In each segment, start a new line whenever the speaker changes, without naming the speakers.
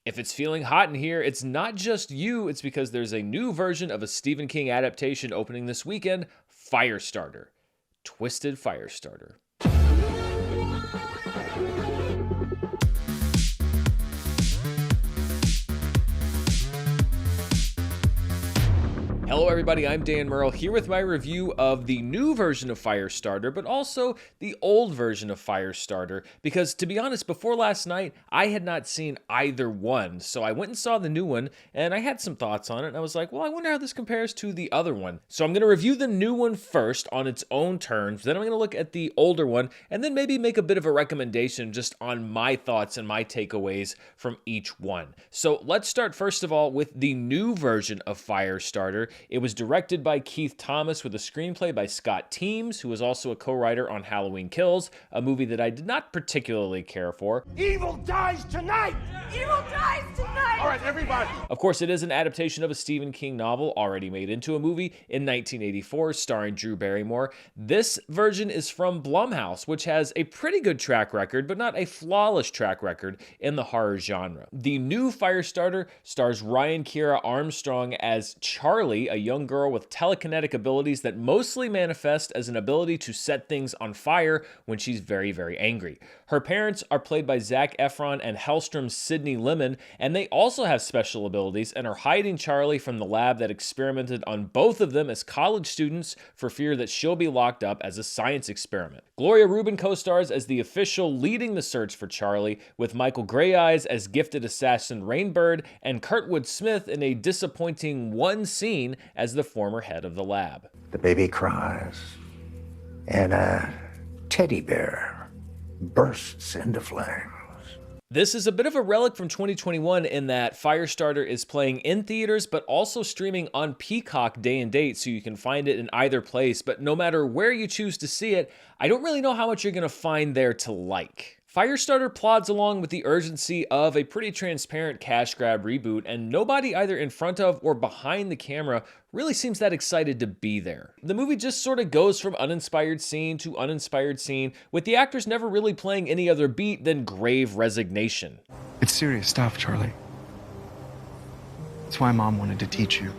If it's feeling hot in here, it's not just you, it's because there's a new version of a Stephen King adaptation opening this weekend, Firestarter. Twisted Firestarter. Hello everybody, I'm Dan Murrell here with my review of the new version of Firestarter, but also the old version of Firestarter, because to be honest, before last night, I had not seen either one, so I went and saw the new one, and I had some thoughts on it, and I was like, well, I wonder how this compares to the other one. So I'm going to review the new one first on its own terms, then I'm going to look at the older one, and then maybe make a bit of a recommendation just on my thoughts and my takeaways from each one. So let's start first of all with the new version of Firestarter. It was directed by Keith Thomas with a screenplay by Scott Teems, who was also a co-writer on Halloween Kills, a movie that I did not particularly care for.
Evil dies tonight!
Evil dies tonight!
All right, everybody!
Of course, it is an adaptation of a Stephen King novel already made into a movie in 1984, starring Drew Barrymore. This version is from Blumhouse, which has a pretty good track record, but not a flawless track record in the horror genre. The new Firestarter stars Ryan Kiera Armstrong as Charlie, a young girl with telekinetic abilities that mostly manifest as an ability to set things on fire when she's very, very angry. Her parents are played by Zac Efron and Hellstrom's Sidney Lemon, and they also have special abilities and are hiding Charlie from the lab that experimented on both of them as college students for fear that she'll be locked up as a science experiment. Gloria Rubin co-stars as the official leading the search for Charlie, with Michael Greyeyes as gifted assassin Rainbird and Kurtwood Smith in a disappointing one scene as the former head of the lab.
The baby cries, and a teddy bear bursts into flames.
This is a bit of a relic from 2021 in that Firestarter is playing in theaters, but also streaming on Peacock day and date, so you can find it in either place. But no matter where you choose to see it, I don't really know how much you're going to find there to like. Firestarter plods along with the urgency of a pretty transparent cash grab reboot, and nobody either in front of or behind the camera really seems that excited to be there. The movie just sort of goes from uninspired scene to uninspired scene, with the actors never really playing any other beat than grave resignation.
It's serious stuff, Charlie. That's why Mom wanted to teach you,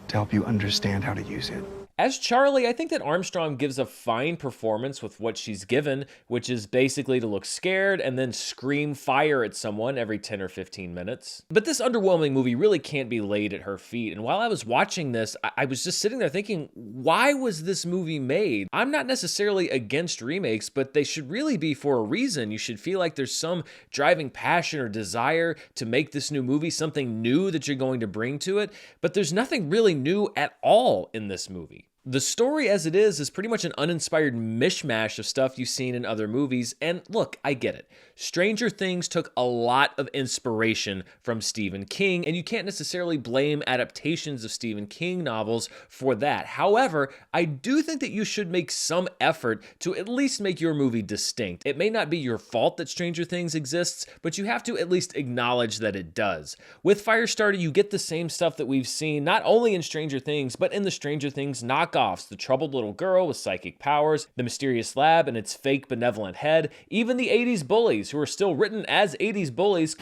to help you understand how to use it.
As Charlie, I think that Armstrong gives a fine performance with what she's given, which is basically to look scared and then scream fire at someone every 10 or 15 minutes. But this underwhelming movie really can't be laid at her feet. And while I was watching this, I was just sitting there thinking, why was this movie made? I'm not necessarily against remakes, but they should really be for a reason. You should feel like there's some driving passion or desire to make this new movie something new that you're going to bring to it. But there's nothing really new at all in this movie. The story as it is pretty much an uninspired mishmash of stuff you've seen in other movies, and look, I get it. Stranger Things took a lot of inspiration from Stephen King, and you can't necessarily blame adaptations of Stephen King novels for that. However, I do think that you should make some effort to at least make your movie distinct. It may not be your fault that Stranger Things exists, but you have to at least acknowledge that it does. With Firestarter, you get the same stuff that we've seen not only in Stranger Things, but in the Stranger Things knockoffs. The troubled little girl with psychic powers, the mysterious lab and its fake benevolent head, even the 80s bullies who are still written as 80s bullies.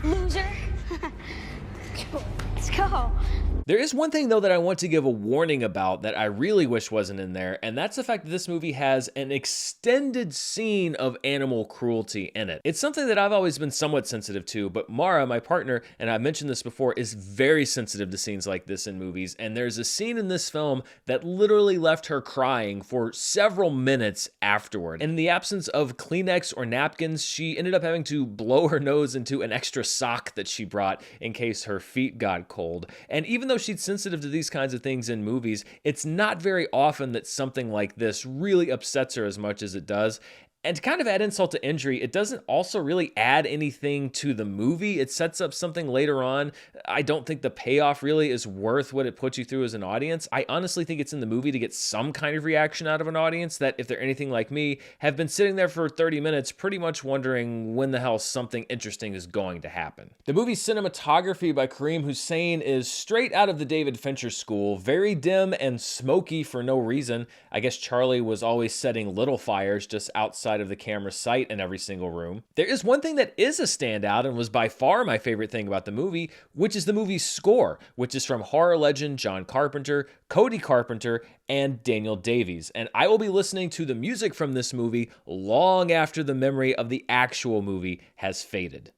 Loser. Let's go.
There is one thing, though, that I want to give a warning about that I really wish wasn't in there, and that's the fact that this movie has an extended scene of animal cruelty in it. It's something that I've always been somewhat sensitive to, but Mara, my partner, and I've mentioned this before, is very sensitive to scenes like this in movies, and there's a scene in this film that literally left her crying for several minutes afterward. And in the absence of Kleenex or napkins, she ended up having to blow her nose into an extra sock that she brought in case her feet got cold. And even though she's sensitive to these kinds of things in movies, it's not very often that something like this really upsets her as much as it does. And to kind of add insult to injury, it doesn't also really add anything to the movie. It sets up something later on. I don't think the payoff really is worth what it puts you through as an audience. I honestly think it's in the movie to get some kind of reaction out of an audience that, if they're anything like me, have been sitting there for 30 minutes pretty much wondering when the hell something interesting is going to happen. The movie's cinematography by Kareem Hussein is straight out of the David Fincher school, very dim and smoky for no reason. I guess Charlie was always setting little fires just outside side of the camera's sight in every single room. There is one thing that is a standout and was by far my favorite thing about the movie, which is the movie's score, which is from horror legend John Carpenter, Cody Carpenter, and Daniel Davies. And I will be listening to the music from this movie long after the memory of the actual movie has faded.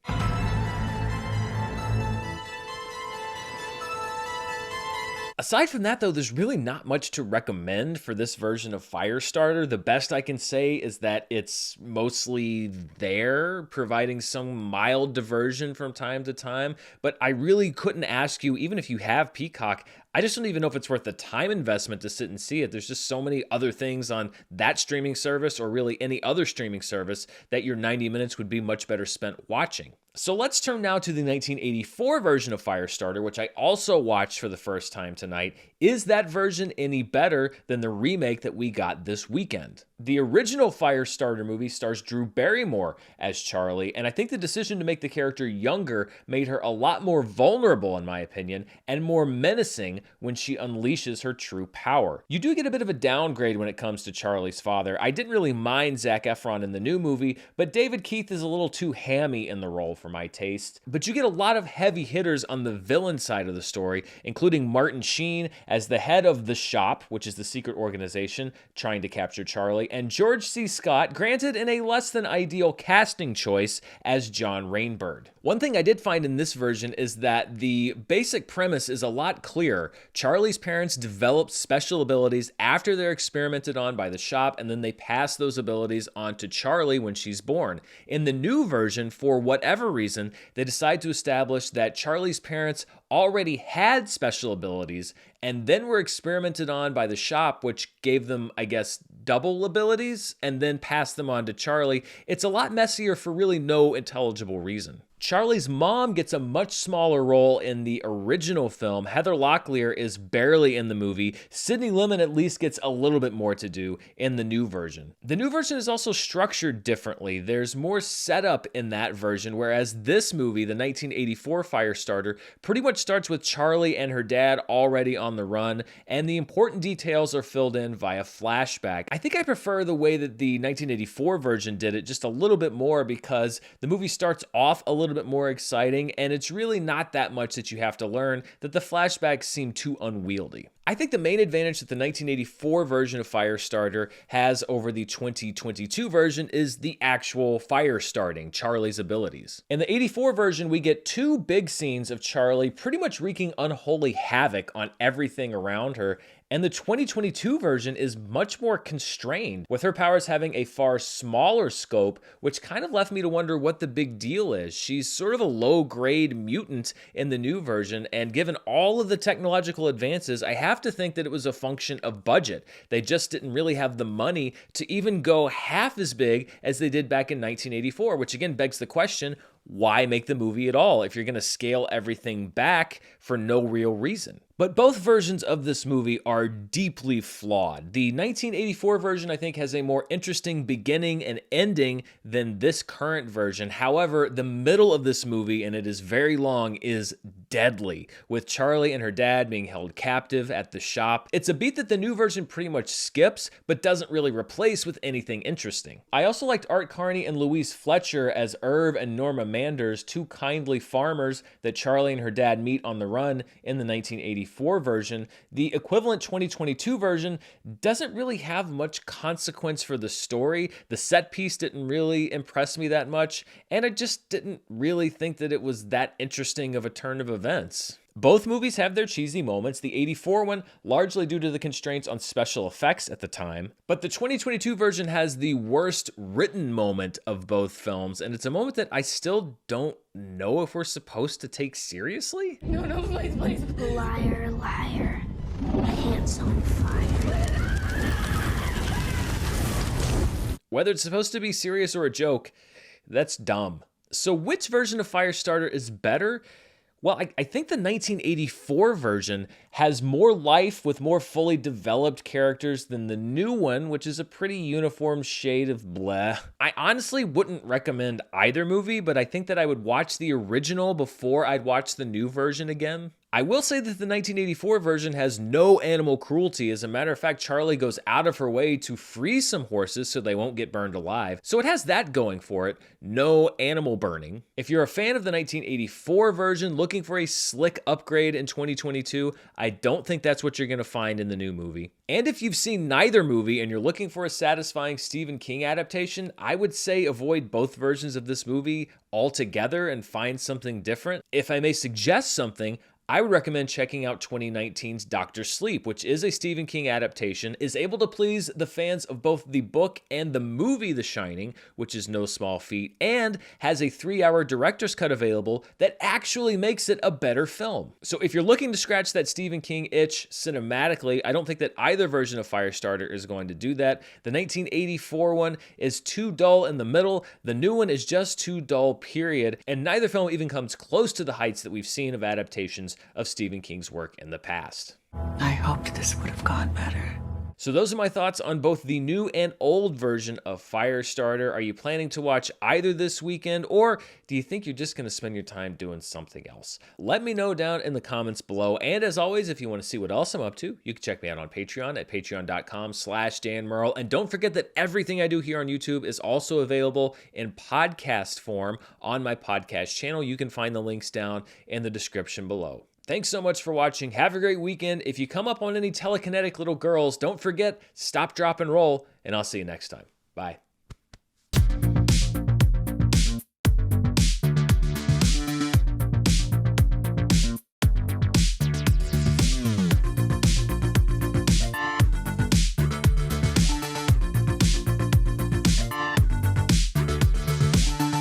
Aside from that, though, there's really not much to recommend for this version of Firestarter. The best I can say is that it's mostly there, providing some mild diversion from time to time. But I really couldn't ask you, even if you have Peacock, I just don't even know if it's worth the time investment to sit and see it. There's just so many other things on that streaming service, or really any other streaming service, that your 90 minutes would be much better spent watching. So let's turn now to the 1984 version of Firestarter, which I also watched for the first time tonight. Is that version any better than the remake that we got this weekend? The original Firestarter movie stars Drew Barrymore as Charlie, and I think the decision to make the character younger made her a lot more vulnerable, in my opinion, and more menacing when she unleashes her true power. You do get a bit of a downgrade when it comes to Charlie's father. I didn't really mind Zac Efron in the new movie, but David Keith is a little too hammy in the role for my taste. But you get a lot of heavy hitters on the villain side of the story, including Martin Sheen as the head of the Shop, which is the secret organization trying to capture Charlie, and George C. Scott, granted in a less than ideal casting choice, as John Rainbird. One thing I did find in this version is that the basic premise is a lot clearer. Charlie's parents developed special abilities after they're experimented on by the Shop, and then they pass those abilities on to Charlie when she's born. In the new version, for whatever reason, they decide to establish that Charlie's parents already had special abilities and then were experimented on by the Shop, which gave them, I guess, double abilities and then passed them on to Charlie. It's a lot messier for really no intelligible reason. Charlie's mom gets a much smaller role in the original film. Heather Locklear is barely in the movie. Sidney Lumet at least gets a little bit more to do in the new version. The new version is also structured differently. There's more setup in that version, whereas this movie, the 1984 Firestarter, pretty much starts with Charlie and her dad already on the run, and the important details are filled in via flashback. I think I prefer the way that the 1984 version did it just a little bit more, because the movie starts off a little bit more exciting, and it's really not that much that you have to learn, that the flashbacks seem too unwieldy. I think the main advantage that the 1984 version of Firestarter has over the 2022 version is the actual fire starting, Charlie's abilities. In the 84 version, we get two big scenes of Charlie pretty much wreaking unholy havoc on everything around her, and the 2022 version is much more constrained, with her powers having a far smaller scope, which kind of left me to wonder what the big deal is. She's sort of a low-grade mutant in the new version, and given all of the technological advances, I have to think that it was a function of budget. They just didn't really have the money to even go half as big as they did back in 1984, which again begs the question, why make the movie at all if you're going to scale everything back for no real reason? But both versions of this movie are deeply flawed. The 1984 version, I think, has a more interesting beginning and ending than this current version. However, the middle of this movie, and it is very long, is deadly, with Charlie and her dad being held captive at the Shop. It's a beat that the new version pretty much skips, but doesn't really replace with anything interesting. I also liked Art Carney and Louise Fletcher as Irv and Norma Manders, two kindly farmers that Charlie and her dad meet on the run in the 1984 version. The equivalent 2022 version doesn't really have much consequence for the story. The set piece didn't really impress me that much, and I just didn't really think that it was that interesting of a turn of events. Both movies have their cheesy moments, the 84 one largely due to the constraints on special effects at the time, but the 2022 version has the worst written moment of both films, and it's a moment that I still don't know if we're supposed to take seriously.
No, please. Liar, liar. My hand's on fire.
Whether it's supposed to be serious or a joke, that's dumb. So which version of Firestarter is better? Well, I think the 1984 version has more life with more fully developed characters than the new one, which is a pretty uniform shade of bleh. I honestly wouldn't recommend either movie, but I think that I would watch the original before I'd watch the new version again. I will say that the 1984 version has no animal cruelty. As a matter of fact, Charlie goes out of her way to free some horses so they won't get burned alive. So it has that going for it. No animal burning. If you're a fan of the 1984 version looking for a slick upgrade in 2022, I don't think that's what you're going to find in the new movie. And if you've seen neither movie and you're looking for a satisfying Stephen King adaptation, I would say avoid both versions of this movie altogether and find something different. If I may suggest something, I would recommend checking out 2019's Dr. Sleep, which is a Stephen King adaptation, is able to please the fans of both the book and the movie The Shining, which is no small feat, and has a 3-hour director's cut available that actually makes it a better film. So if you're looking to scratch that Stephen King itch cinematically, I don't think that either version of Firestarter is going to do that. The 1984 one is too dull in the middle, the new one is just too dull, period, and neither film even comes close to the heights that we've seen of adaptations of Stephen King's work in the past.
I hoped this would have gone better.
So those are my thoughts on both the new and old version of Firestarter. Are you planning to watch either this weekend, or do you think you're just going to spend your time doing something else? Let me know down in the comments below. And as always, if you want to see what else I'm up to, you can check me out on Patreon at patreon.com/Dan Murrell. And don't forget that everything I do here on YouTube is also available in podcast form on my podcast channel. You can find the links down in the description below. Thanks so much for watching. Have a great weekend. If you come up on any telekinetic little girls, don't forget, stop, drop, and roll, and I'll see you next time. Bye.